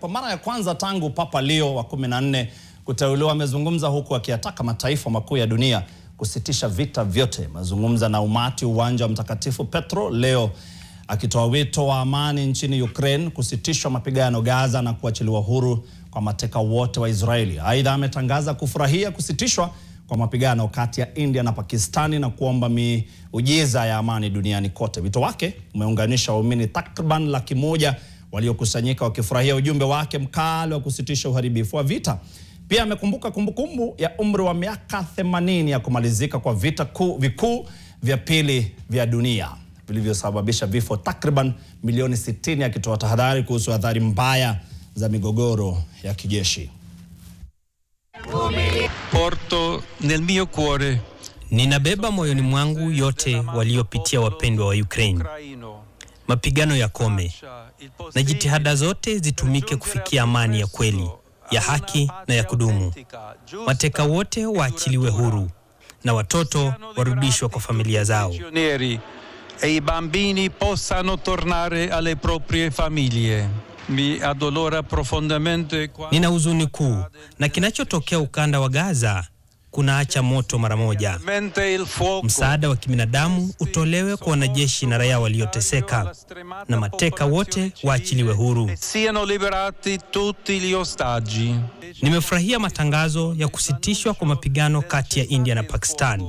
Kwa mara ya kwanza tangu Papa Leo wa 14 kuteuliwa, amezungumza huku akiyataka mataifa makuu ya dunia kusitisha vita vyote. Mazungumza na umati uwanja wa Mtakatifu Petro leo, akitoa wito wa amani nchini Ukraine, kusitishwa mapigano Gaza na kuachiliwa huru kwa mateka wote wa Israeli. Aidha, ametangaza kufurahia kusitishwa kwa mapigano kati ya India na Pakistani na kuomba miujiza ya amani duniani kote. Wito wake umeunganisha waumini takriban 100,000 waliokusanyika wakifurahia ujumbe wake mkali wa kusitisha uharibifu wa vita. Pia amekumbuka kumbukumbu ya umri wa miaka 80 ya kumalizika kwa vita vikuu vya pili vya dunia vilivyosababisha vifo takriban milioni 60, akitoa tahadhari kuhusu athari mbaya za migogoro ya kijeshi. Porto nel mio cuore. Ninabeba moyoni mwangu yote waliopitia wapendwa wa Ukraine. Mapigano yakome na jitihada zote zitumike kufikia amani ya kweli, ya haki na ya kudumu. Mateka wote waachiliwe huru na watoto warudishwe kwa familia zao. E i bambini possano tornare alle proprie famiglie. Mi addolora profondamente. Nina huzuni kuu na kinachotokea ukanda wa Gaza kunaacha moto mara moja. Msaada wa kibinadamu utolewe kwa wanajeshi na raia walioteseka, na mateka wote waachiliwe huru. Nimefurahia matangazo ya kusitishwa kwa mapigano kati ya India na Pakistan.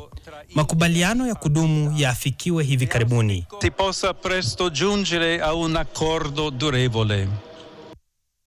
Makubaliano ya kudumu yaafikiwe hivi karibuni. Si possa presto giungere a un accordo durevole.